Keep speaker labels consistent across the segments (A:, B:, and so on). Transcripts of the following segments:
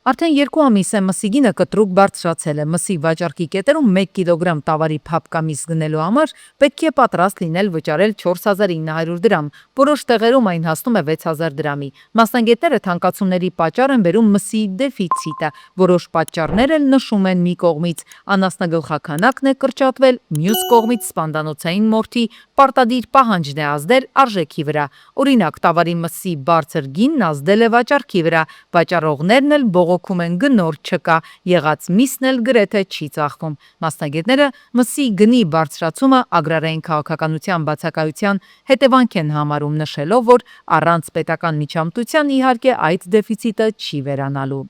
A: Արդեն 2 ամիս է մսի գինը կտրուկ բարձրացել է։ Մսի վաճառքի կետերում 1 կիլոգրամ տավարի փափկամիս գնելու համար պետք է պատրաստ լինել վճարել 4900 դրամ, որոշ տեղերում այն հասնում է 6000 դրամի։ Մասնագետները թանկացումների պատճառ են բերում մսի դեֆիցիտը, որոշ պատճառներ էլ նշում են մի կողմից անասնագլխաքանակն է կրճատվել, մյուս կողմից սպանդանոցային մորթի պարտադիր պահանջն է ազդել արժեքի վրա։ Օրինակ, տավարի մսի բարձր գինն ազդել է վաճառքի վրա, վաճառողներն էլ բողոքում են գնորդ չկա, եղած միսն էլ գրեթե չի ծախվում։ Մասնագետները մսի գնի բարձրացումը agrarային քաղաքականության բացակայության հետևանք են համարում, նշելով, որ առանց պետական միջամտության իհարկե այդ դեֆիցիտը չի վերանալու։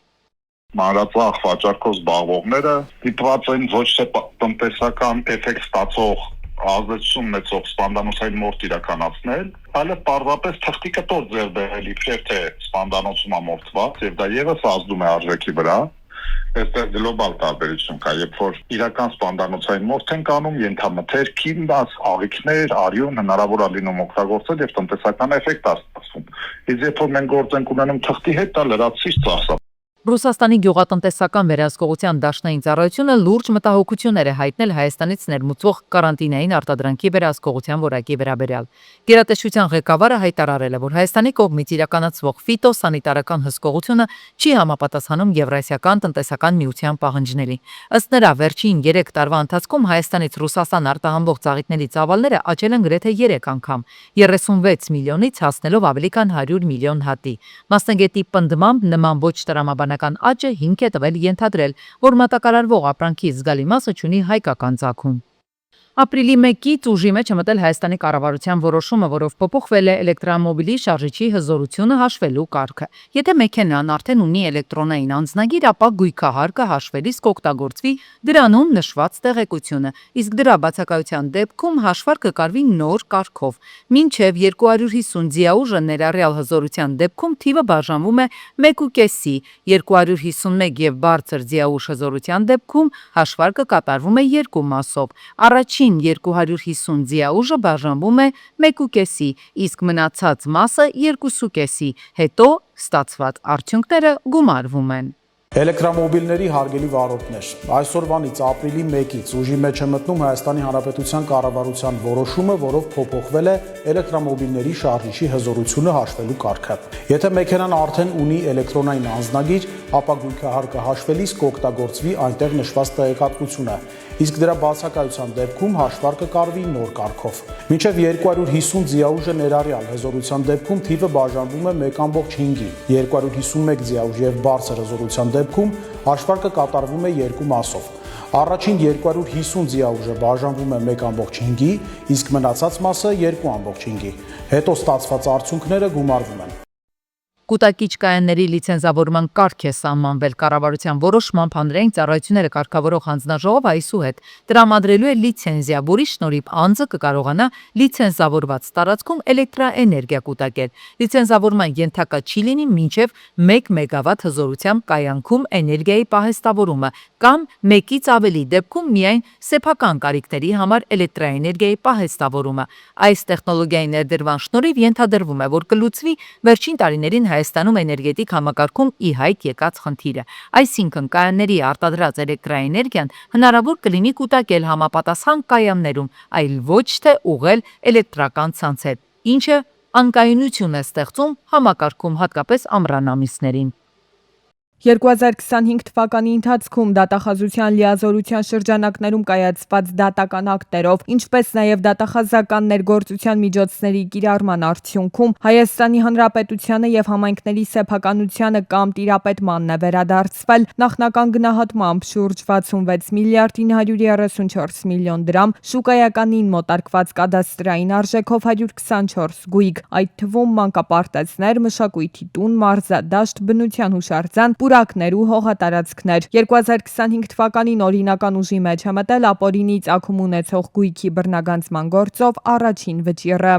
B: Մանրածախ վաճառքով զբաղվողները դիտված են ոչ թե տնտեսական էֆեկտ ստացող ազդեցություն ունեցող սպանդանոցային մորթ իրականացնել, այլև պարզապես թղթի կտոր ձեռք բերել, իբրև թե սպանդանոցում ամորթված, եւ դա եւս ազդում է արժեքի վրա։ Այստեղ գլոբալ տարբերություն կա, երբ որ իրական սպանդանոցային մորթ են կանում, ենթամթերք, քիմիաս, աղիքներ, արյուն հնարավոր է լինում օգտագործել եւ տնտեսական էֆեկտ ստացվում։ Իսկ երբ որ մենք գործ ենք ունենում թղթի հետ, դա լրացուցիչ ծախս է։
A: Ռուսաստանի գյուղատնտեսական վերահսկողության դաշնային ծառայությունը լուրջ մտահոգություններ է հայտնել Հայաստանից ներմուծվող կարանտինային արտադրանքի վերահսկողության որակի վերաբերյալ։ Գերատեսչության ղեկավարը հայտարարել է, որ Հայաստանի կողմից իրականացվող ֆիտոսանիտարական հսկողությունը չի համապատասխանում Եվրասիական տնտեսական միության պահանջներին։ Ըստ նրա, վերջին 3 տարվա ընթացքում Հայաստանից Ռուսաստան արտահանվող ծաղիկների ծավալները աճել են գրեթե 3 անգամ, 36 միլիոնից հասնելով ավելի քան 100 միլիոն հատի։ Մասնագետի պնդմամբ նման ոչ տրամաբանական աճը հիմք է տվել ենթադրել, որ մատակարարվող ապրանքի զգալի մասը ունի հայկական ծագում։ Ապրիլի 1-ից ուժի մեջ է մտել Հայաստանի կառավարության որոշումը, որով փոփոխվել է էլեկտրամոբիլի շարժիչի հզորությունը հաշվելու կարգը։ Եթե մեքենան արդեն ունի էլեկտրոնային անձնագիր, ապա գույքահարկը հաշվելիս կօգտագործվի դրանում նշված տեղեկությունը, իսկ դրա բացակայության դեպքում հաշվարկը կարվի նոր կարգով։ Մինչև 250 ձիաուժը ներառյալ հզորության դեպքում թիվը բաժանվում է 1.5-ի, 251 եւ բարձր ձիաուժ հզորության դեպքում հաշվարկը կատարվում է 2 մասով։ Առաջին 250 ձիաուժը բաժանվում է 1.5-ի, իսկ մնացած մասը 2.5-ի, հետո ստացված արդյունքները գումարվում են։
C: Էլեկտրամոբիլների հարգելի վարորդներ, այսօրվանից ապրիլի 1-ից ուժի մեջ է մտնում Հայաստանի Հանրապետության կառավարության որոշումը, որով փոփոխվել է էլեկտրամոբիլների շարժիչի հզորությունը հաշվելու կարգը։ Եթե մեքենան արդեն ունի էլեկտրոնային անձնագիր, ապա գույքահարկը հաշվելիս կօգտագործվի այնտեղ նշված տեղեկատվությունը, իսկ դրա բացակայության դեպքում հաշվարկը կարվի նոր կարգով։ Մինչև 250 ձիաուժը ներառյալ հզորության դեպքում թիվը բաժանվում է 1.5-ի, 251 ձիաուժ եւ բարձր հզորության դեպքում հաշվարկը կատարվում է 2 մասով։ Առաջին 250 ձիաուժը բաժանվում է 1.5-ի, իսկ մնացած մասը 2.5-ի։ Հետո ստացված արդյունքները գումարվում են։
A: Կուտակիչ կայանների լիցենզավորման կարգ է սահմանվել կառավարության որոշմամբ հանրային ծառայությունները կարգավորող հանձնաժողովը այսուհետ տրամադրելու է լիցենզիա, որի շնորհիվ անձը կկարողանա լիցենզավորված տարածքում էլեկտրաէներգիա կուտակել։ Լիցենզավորման ենթակա չի լինի մինչև 1 մեգավատ հզորությամբ կայանքում էներգիայի պահեստավորումը կամ 1-ից ավելի դեպքում միայն սեփական կարիքների համար էլեկտրաէներգիայի պահեստավորումը։ Այս տեխնոլոգիայի ներդրման շնորհիվ ենթադրվում է, որ կլուծվի վերջին տարիներին Հայաստանում էներգետիկ համակարգում ի հայտ եկած խնդիրը, այսինքն կայանների արտադրած էլեկտրաէներգիան հնարավոր կլինի կուտակել համապատասխան կայաններում, այլ ոչ թե ուղղել էլեկտրական ցանցեր, ինչը անկայունություն է ստեղծում համակարգում, հատկապես ամռան ամիսներին։
D: 2025 թվականի ընթացքում դատախազության լիազորության շրջանակներում կայացված դատական ակտերով, ինչպես նաև դատախազական ներգործության միջոցների կիրառման արդյունքում Հայաստանի Հանրապետությանը եւ համայնքների սեփականությանը կամ տիրապետմանն է վերադարձվել նախնական գնահատմամբ շուրջ 66 միլիարդ 934 միլիոն դրամ, շուկայականին մոտարկված կադաստրային արժեքով 124 գույք, այդ թվում մանկապարտեզներ, մշակույթի տուն, մարզադաշտ, բնության հուշարձան, պուրակներ ու հողատարածքներ։ 2025 թվականին օրինական ուժի մեջ է մտել ապօրինի ծագում ունեցող գույքի բռնագանձման գործով առաջին վճիռը։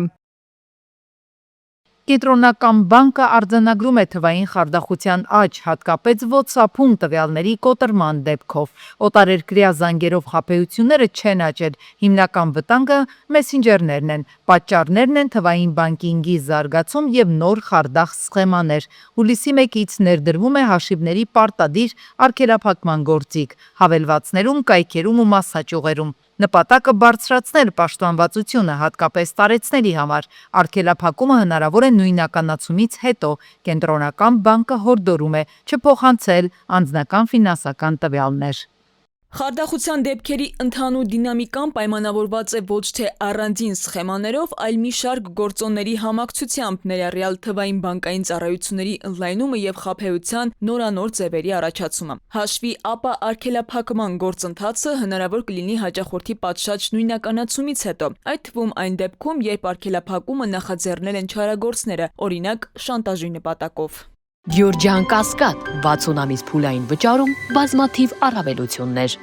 A: Կենտրոնական բանկը արձանագրում է թվային խարդախության աճ, հատկապես WhatsApp-ում տվյալների կոտրման դեպքով։ Օտարերկրյա զանգերով խաբեությունները չեն աճել, հիմնական վտանգը մեսենջերներն են, պատճառներն են թվային բանկինգի զարգացում եւ նոր խարդախ սխեմաներ։ Հուլիսի 1-ից ներդրվում է հաշիվների պարտադիր արգելափակման գործիք, հավելվածներում, կայքերում ու մասսաճյուղերում։ Նպատակը բարձրացնել պաշտպանվածությունը, հատկապես տարեցների համար։ Արգելափակումը հնարավոր է նույնականացումից հետո, կենտրոնական բանկը հորդորում է չփոխանցել անձնական ֆինանսական տվյալներ։
E: Խարդախության դեպքերի ընդհանուր դինամիկան պայմանավորված է ոչ թե առանձին սխեմաներով, այլ մի շարք գործոնների համակցությամբ, ներառյալ թվային բանկային ծառայությունների ընդլայնումը եւ խաբեության նորանոր ձևերի առաջացումը։ Հաշվի ապա արգելափակման գործընթացը հնարավոր կլինի հաճախորդի պատշաճ նույնականացումից հետո, այդ թվում այն դեպքում, երբ արգելափակումը նախաձեռնել են չարագործները, օրինակ շանտաժի նպատակով։
F: Գյորջյան Կասկադ 60 ամիս փուլային վճարում բազմաթիվ առավելություններ։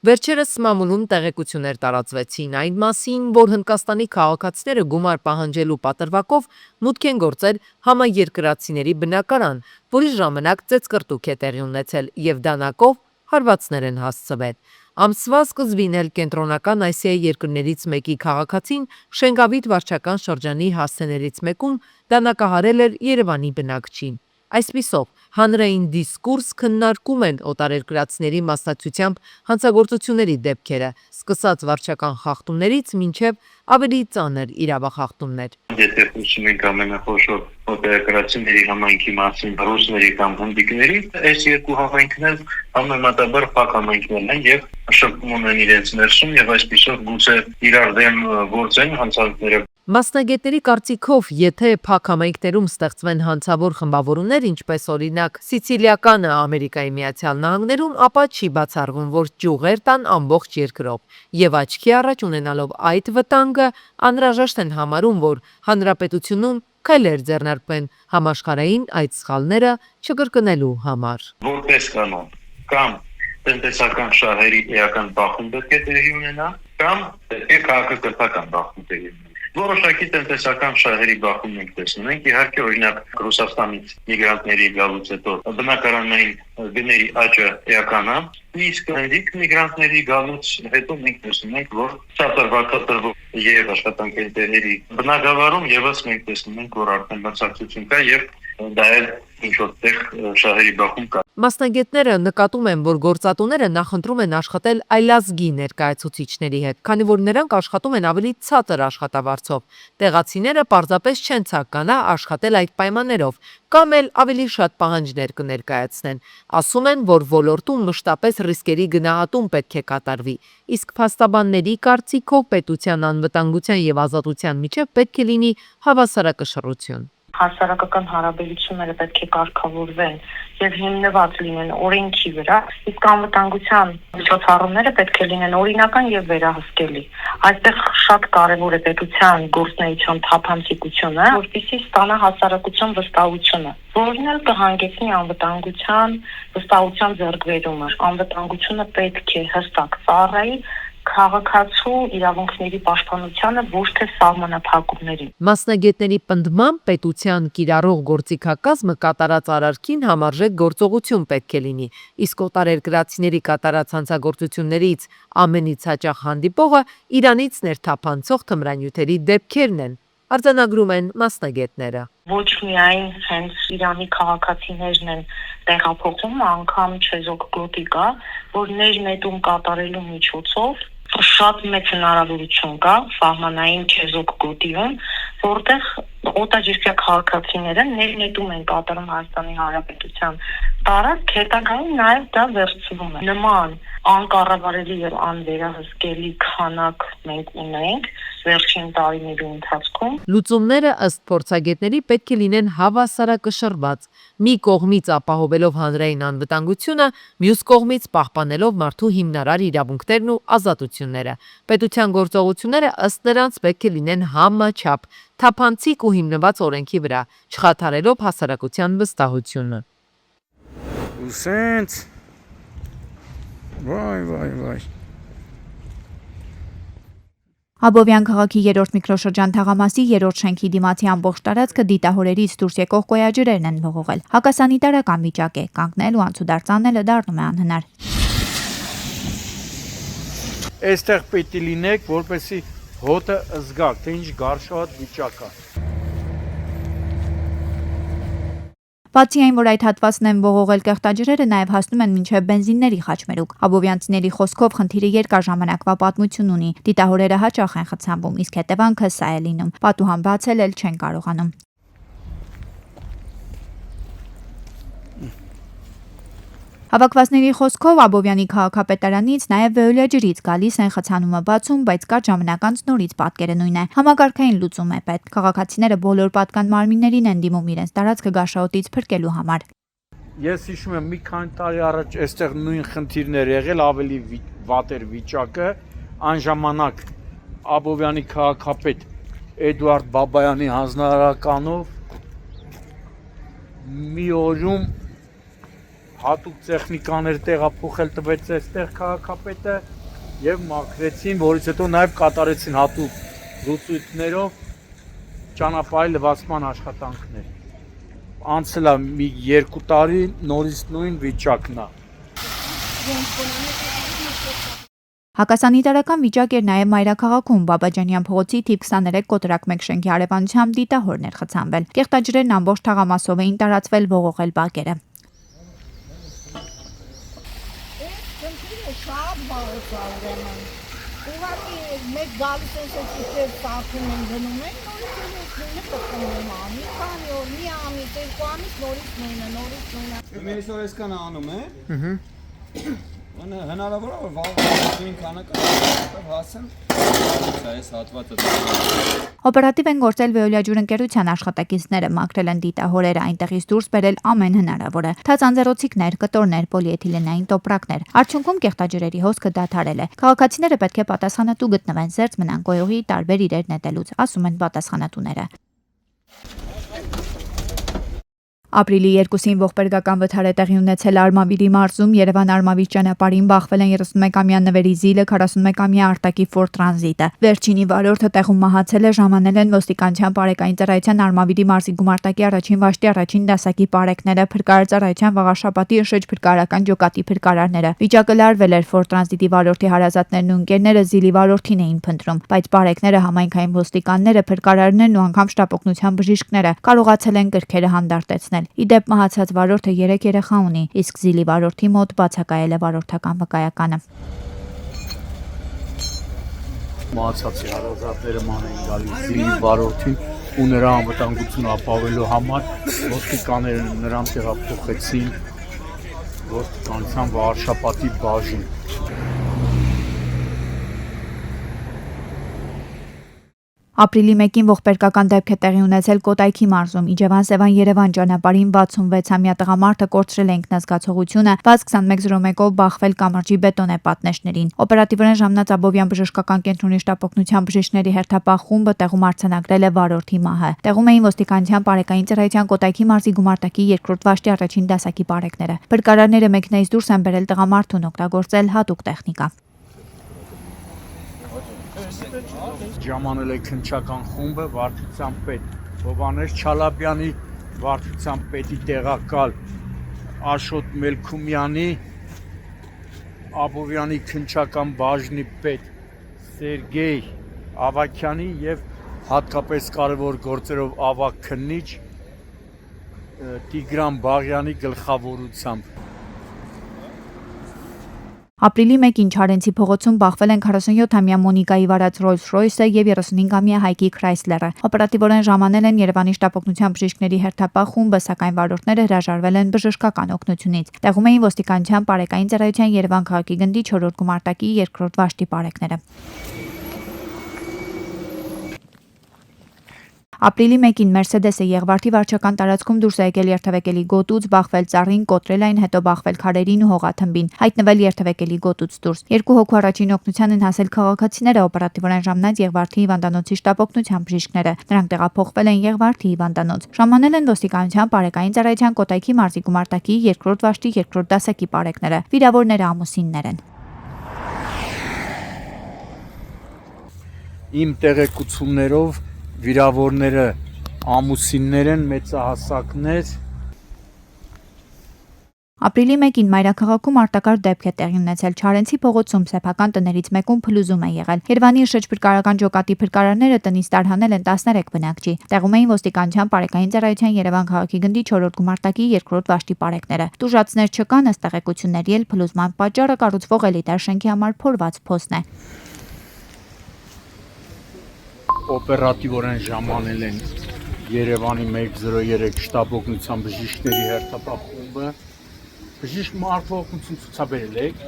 A: Վերջերս մամուլում տեղեկություններ տարածվեցին այն մասին, որ Հնդկաստանի քաղաքացիները գումար պահանջելու պատրվակով մուտք են գործել համաերկրացիների բնակարան, որի ժամանակ ծեծկռտուք է տեղի ունեցել եւ դանակով հարվածներ են հասցվել։ Ամսվա սկզբին էլ կենտրոնական Ասիայի երկրներից մեկի քաղաքացին Շենգավիթ վարչական շրջանի հասցեներից մեկում դանակահարել էր Երևանի բնակչին։ Այսպիսով, հանրային դիսկուրս քննարկում են օտարերկրացիների մասնակցությամբ հանցագործությունների դեպքերը, սկսած վարչական խախտումներից մինչև ավելի ծանր իրավախախտումներ։
G: Եթե խոսում ենք ամենախոշոր օտարերկրացիների համայնքի մասին, ռուսների կամ հնդիկների, այս երկու համայնքներ համեմատաբար փակ համայնքներ են եւ շփում ունեն իրենց ներսում եւ այսպիսով գուցե իրար դեմ գործեն հանցանքները։
A: Մասնագետների կարծիքով, եթե փակ համայնքներում ստեղծվեն հանցավոր խմբավորումներ, ինչպես օրինակ Սիցիլիականը Ամերիկայի Միացյալ Նահանգներում, ապա չի բացառվում, որ ճյուղեր տան ամբողջ երկրով, եւ աչքի առաջ ունենալով այդ վտանգը, անհրաժեշտ են համարում, որ հանրապետությունում քայլեր ձեռնարկվեն համաշխարհային այդ սխալները չկրկնելու համար։
G: Որպես կանոն, կամ տնտեսական շահերի էական բախում պետք է տեղի ունենա, կամ պետք է քաղաքական բախում տեղի ունենա։ Որոշակի տնտեսական շահերի բախում մենք տեսնում ենք, իհարկե օրինակ Ռուսաստանից միգրանտների գալուց հետո բնակարանային գների աճը էական է, իսկ հնդիկ միգրանտների գալուց հետո մենք տեսնում ենք, որ շատրվակատրվող եւ աշխատանքների բնակավարում եւս մենք տեսնում ենք, որ արդեն բացակցություն կա եւ դա էլ ինչ-որտեղ շահերի բախում կա։
A: Մասնագետները նկատում են, որ գործատուները նախընտրում են աշխատել այլազգի ներկայացուցիչների հետ, քանի որ նրանք աշխատում են ավելի ցածր աշխատավարձով։ Տեղացիները պարզապես չեն ցանկանա աշխատել այդ պայմաններով, կամ էլ ավելի շատ պահանջներ կներկայացնեն։ Ասում են, որ ոլորտում մշտապես ռիսկերի գնահատում պետք է կատարվի, իսկ փաստաբանների կարծիքով պետության անվտանգության եւ ազատության միջև պետք է լինի հավասարակշռություն։
H: Հասարակական հարաբերությունները պետք է կարգավորվեն եւ հիմնված լինեն օրենքի վրա, իսկ անվտանգության միջոցառումները պետք է լինեն օրինական եւ վերահսկելի։ Այստեղ շատ կարեւոր է պետության գործունեության թափանցիկությունը, որպեսզի ստանա հասարակության վստահությունը, որն էլ կհանգեցնի անվտանգության վստահության ձեռքբերումը։ Անվտանգությունը պետք է հստակ ծառայի քաղաքացու իրավունքների պաշտպանությանը, ոչ թե սահմանափակումներին։
A: Մասնագետների պնդմամբ պետության կիրառող գործիքակազմը կատարած արարքին համարժեք գործողություն պետք է լինի, իսկ օտարերկրացիների կատարած հանցագործություններից ամենից հաճախ հանդիպողը Իրանից ներթափանցող թմրանյութերի դեպքերն են, արձանագրում են մասնագետները։
H: Ոչ միայն հենց Իրանի քաղաքացիներն են տեղափոխում, անգամ չեզոք գոտի կա, որ ներնետում կատարելու միջոցով շատ մեծ հնարավորություն կա սահմանային չեզոք գոտիում, որտեղ օտարերկրյա քաղաքացիները ներնետում են կատարում Հայաստանի Հանրապետության տարածք, հետագայում նաև դա վերցվում է։ Նման անկառավարելի եւ անվերահսկելի քանակ մենք ունենք վերջին տարիների ընթացքում։
A: Լուծումները ըստ փորձագետների պետք է լինեն հավասարակշռված, մի կողմից ապահովելով հանրային անվտանգությունը, մյուս կողմից պահպանելով մարդու հիմնարար իրավունքներն ու ազատությունները։ Պետության գործողությունները ըստ նրանց պետք է լինեն համաչափ, թափանցիկ ու հիմնված օրենքի վրա, չխաթարելով հասարակության վստահությունը։
I: Ուսենց Վայ։ Աբովյան քաղաքի 3-րդ միկրոշրջան թաղամասի 3-րդ շենքի դիմացի ամբողջ տարածքը դիտահորերից դուրս եկող գոյաջրերն են ողողել։ Հակասանիտարական վիճակ է, կանգնել ու անցուդարձ անելը դառնում է անհնար։
J: Այստեղ պետք է լինեք, որպեսզի հոտը զգաք, թե ինչ գարշահատ վիճակ է։
I: Բացի այն, որ այդ հատվածն են ողողել կեղտաջրերը, նաև հասնում են մինչև բենզինների խաչմերուկ։ Աբովյանցիների խոսքով խնդիրը երկար ժամանակվա պատմություն ունի։ Դիտահորերը հաճախ են խցանվում, իսկ հետևանքը սա է լինում։ Պատուհան բացել էլ չեն կարողանում։ Հավաքվածների խոսքով Աբովյանի քաղաքապետարանից նաև Վեոլիա ջրից գալիս են խցանումը բացում, բայց կարճ ժամանակ անց նորից պատկերը նույնն է։ Համակարգային լուծում է պետք։ Քաղաքացիները բոլոր պատկան մարմիններին են դիմում իրենց տարածքը գարշահոտից փրկելու համար։
J: Ես հիշում եմ մի քանի տարի առաջ այստեղ նույն խնդիրներ եղել, ավելի վատ էր վիճակը, այն ժամանակ Աբովյանի քաղաքապետ Էդուարդ Բաբայանի հանձնարարականով մի օրում հատուկ տեխնիկաներ տեղափոխել տվեց այստեղ քաղաքապետը եւ մաքրեցին, որից հետո նաեւ կատարեցին հատուկ լուծույթներով ճանապարհի լվացման աշխատանքներ։ Անցել է մի 2 տարի, նորից նույն վիճակն է։
I: Հակասանիտարական վիճակ էր նաև Մայրաքաղաքում Բաբաջանյան փողոցի թիվ 23 կոտրակ 1 շենքի արևանությամբ դիտահորներ խցանվել։ Կեղտաջրերն ամբողջ թաղամասով էին տարածվել ողողել բակերը։
K: Շատ բարձր է։ Ուղղակի մեկ գալիս է սեքտեր ծախում են գնում են, նորից նույնը պատկանում է։ Մի քանի օր, մի ամիս, 2 ամիս նորից նույնը։
L: Մերս օր էսքան անում է։ Հնարավոր է որ վաղ քանակը հասցեն այս հատվածը։
I: Օպերատիվ են գործել Վեոլիա ջուր ընկերության աշխատակիցները, մաքրել են դիտահորերը, այնտեղից դուրս բերել ամեն հնարավորը։ Թածանձեռոցիկներ, կտորներ, պոլիէթիլենային տոպրակներ։ Արդյունքում կեղտաջրերի հոսքը դադարել է։ Քաղաքացիները պետք է պատասխանատու գտնվեն, զերծ մնան գոյողի տարբեր իրեր նետելուց, ասում են պատասխանատուները։ Ապրիլի 2-ին ողբերգական վթար է տեղի ունեցել Արմավիրի մարզում, Երևան-Արմավիր ճանապարհին բախվել են 31-ամյա Նվերի Զիլը, 41-ամյա Արտակի Ֆորդ Տրանզիտը։ Վերջինի վարորդը տեղում մահացել է, ժամանել են ոստիկանության բարեկային ծառայության Արմավիրի մարզի գումարտակի առաջին վաշտի առաջին դասակի բարեկները, փրկարար ծառայության Վաղաշապատի շրջփրկարարական ջոկատի փրկարարները։ Վիճակը լարվել էր, Ֆորդ Տրանզիտի վարորդի հարազատներն ու ընկերները Զիլի վարորդին էին փնտրում, բայց բարեկները, համայնքային ոստիկանները, փրկարարներն ու անգամ շտապօգնության բժիշկները կարողացել են գրքերը հանդարտեցնել։ Իդեպ մահացած վարորդը 3 երեխա ունի, իսկ Զիլի վարորդի մոտ բացակայել է վարորդական վկայականը։
J: Մահացածի հարազատները ման են գալիս Զիլի վարորդին ու նրա անվտանգությունը ապահովելու համար ոստիկանները նրան տեղափոխեցին ոստիկանության Վաղաշապատի բաժին։
I: Ապրիլի 1-ին ողբերգական դեպք է տեղի ունեցել Կոտայքի մարզում, Իջևան-Սևան-Երևան ճանապարհին 66-ամյա տղամարդը կորցրել է ինքնազգացողությունը, վազ 21:01-ով բախվել կամրջի բետոնե պատնեշներին։ Օպերատիվորեն ժամանած Աբովյան բժշկական կենտրոնի շտապօգնության բժիշկների հերթապահ խումբը տեղում արձանագրել է վարորդի մահը։ Տեղում էին ոստիկանության բարեկային ծառայության Կոտայքի մարզի գումարտակի 2-րդ վաշտի առաջին դասակի բարեկները։ Փրկարարները մեքենայից դուրս են բերել տղամարդուն, օգտագործել հատուկ տեխնիկա։
J: Ժամանել է քննչական խումբը վարչության պետ Հովհաննես Չալաբյանի, վարչության պետի տեղակալ Աշոտ Մելքումյանի, Աբովյանի քննչական բաժնի պետ Սերգեյ Ավակյանի եւ հատկապես կարևոր գործերով ավագ քննիչ Տիգրան Բաղյանի գլխավորությամբ։
I: Ապրիլի 1-ին Չարենցի փողոցում բախվել են 47-ամյա Մոնիկայի վարած Rolls-Royce-ը եւ 35-ամյա Հայկի Chrysler-ը։ Օպերատիվորեն ժամանել են Երևանի շտապօգնության բժիշկների հերթապահ խումբը, սակայն վարորդները հրաժարվել են բժշկական օգնությունից։ Տեղում էին ոստիկանության բարեկային ծառայության Երևան քաղաքի գնդի 4-րդ գումարտակի 2-րդ վաշտի բարեկները։ Ապրիլի 1-ին Mercedes-ը Եղվարդի վարչական տարածքում դուրս է եկել երթևեկելի գոտուց, բախվել ծառին, կոտրել այն, հետո բախվել քարերին ու հողաթմբին, հայտնվել երթևեկելի գոտուց դուրս։ 2 հոգու առաջին օգնության են հասել քաղաքացիները, օպերատիվորեն ժամանած Եղվարդի հիվանդանոցի շտապօգնության բժիշկները։ Նրանք տեղափոխվել են Եղվարդի հիվանդանոց։ Ժամանել են ոստիկանության բարեկային ծառայության Կոտայքի մարզի գումարտակի 2-րդ վաշտի 2-րդ դասակի բարեկները։ Վիրավորները ամուսիններ են։
J: Իմ տեղեկություններով վիրավորները ամուսիններ են, մեծահասակներ։
I: Ապրիլի 1-ին մայրաքաղաքում արտակարգ դեպք է տեղի ունեցել Չարենցի փողոցում սեփական տներից մեկում փլուզում է եղել։ Երևանի շրջփրկարարական ջոկատի փրկարարները տնից տարհանել են 13 բնակչի։ Տեղում էին ոստիկանության պարեկային ծառայության Երևան քաղաքի գնդի 4-րդ գումարտակի 2-րդ վաշտի պարեկները։ Տուժածներ չկան, ըստ տեղեկությունների էլ փլուզման պատճառը կառուցվող էլիտար շենքի համար փորված փոսն է։
J: Օպերատիվորեն ժամանել են Երևանի 103 շտաբ օգնության բժիշկների հերթապահումը։ Բժիշկ մարդու օգնություն ցուցաբերել եք։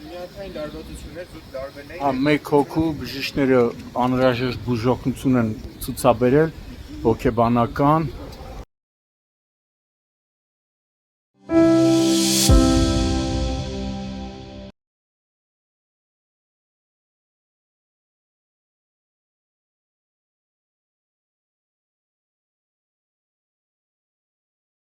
L: Միացային դարբեցություններ զուտ դարբերներ։
J: Մեկ հոգու բժիշկները անհրաժեշտ բուժօգնություն են ցուցաբերել, հոգեբանական,